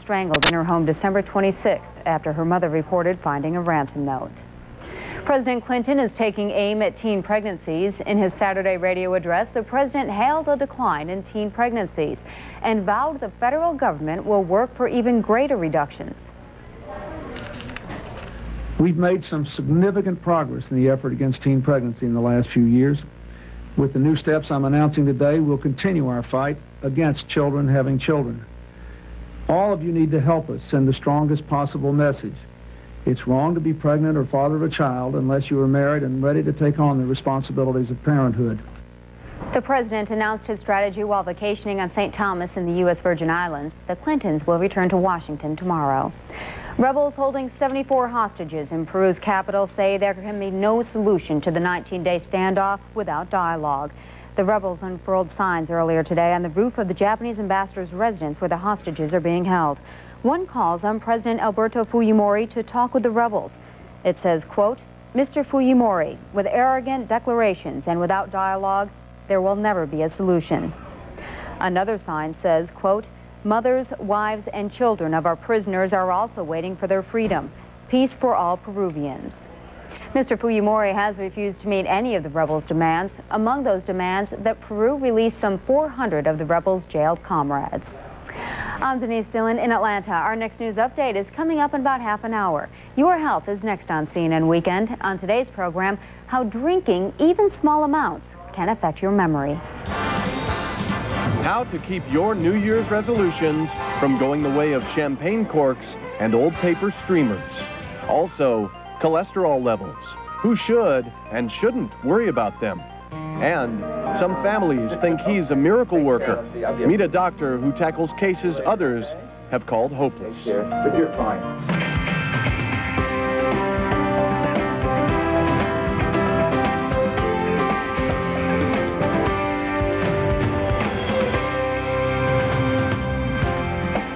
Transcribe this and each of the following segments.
strangled in her home December 26th after her mother reported finding a ransom note. President Clinton is taking aim at teen pregnancies. In his Saturday radio address, the president hailed a decline in teen pregnancies and vowed the federal government will work for even greater reductions. We've made some significant progress in the effort against teen pregnancy in the last few years. With the new steps I'm announcing today, we'll continue our fight against children having children. All of you need to help us send the strongest possible message. It's wrong to be pregnant or father of a child unless you are married and ready to take on the responsibilities of parenthood. The president announced his strategy while vacationing on St. Thomas in the U.S. Virgin Islands. The Clintons will return to Washington tomorrow. Rebels holding 74 hostages in Peru's capital say there can be no solution to the 19-day standoff without dialogue. The rebels unfurled signs earlier today on the roof of the Japanese ambassador's residence where the hostages are being held. One calls on President Alberto Fujimori to talk with the rebels. It says, quote, "Mr. Fujimori, with arrogant declarations and without dialogue, there will never be a solution." Another sign says, quote, "Mothers, wives, and children of our prisoners are also waiting for their freedom. Peace for all Peruvians." Mr. Fujimori has refused to meet any of the rebels' demands. Among those demands, that Peru release some 400 of the rebels' jailed comrades. I'm Denise Dillon in Atlanta. Our next news update is coming up in about half an hour. Your Health is next on CNN Weekend. On today's program, how drinking even small amounts can affect your memory. How to keep your New Year's resolutions from going the way of champagne corks and old paper streamers. Also, cholesterol levels. Who should and shouldn't worry about them? And some families think he's a miracle worker. Meet a doctor who tackles cases others have called hopeless. But you're fine.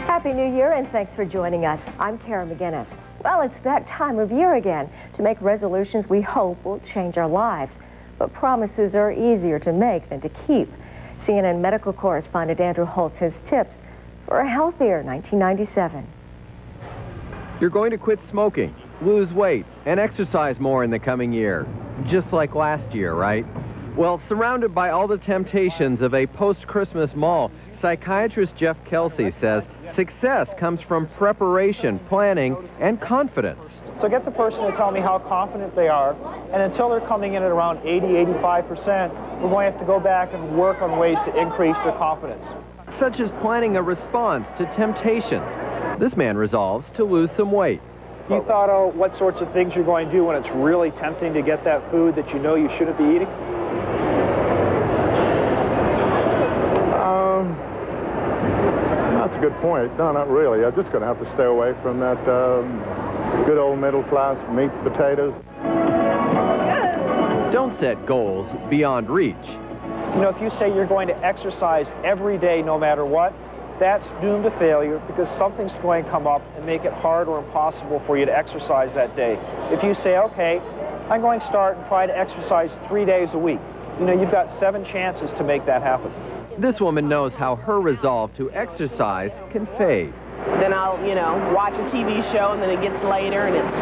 Happy New Year and thanks for joining us. I'm Kara McGinnis. Well, it's that time of year again to make resolutions we hope will change our lives. But promises are easier to make than to keep. CNN medical correspondent Andrew Holtz has tips for a healthier 1997. You're going to quit smoking, lose weight, and exercise more in the coming year. Just like last year, right? Well, surrounded by all the temptations of a post-Christmas mall, psychiatrist Jeff Kelsey says success comes from preparation, planning, and confidence. So get the person to tell me how confident they are, and until they're coming in at around 80–85%, we're going to have to go back and work on ways to increase their confidence. Such as planning a response to temptations. This man resolves to lose some weight. You thought of what sorts of things you're going to do when it's really tempting to get that food that you know you shouldn't be eating? That's a good point. No, not really. I'm just going to have to stay away from that good old middle class meat, potatoes. Don't set goals beyond reach. You know, if you say you're going to exercise every day no matter what, that's doomed to failure because something's going to come up and make it hard or impossible for you to exercise that day. If you say, okay, I'm going to start and try to exercise 3 days a week, you know, you've got 7 chances to make that happen. This woman knows how her resolve to exercise can fade. Then I'll, you know, watch a TV show and then it gets later and it's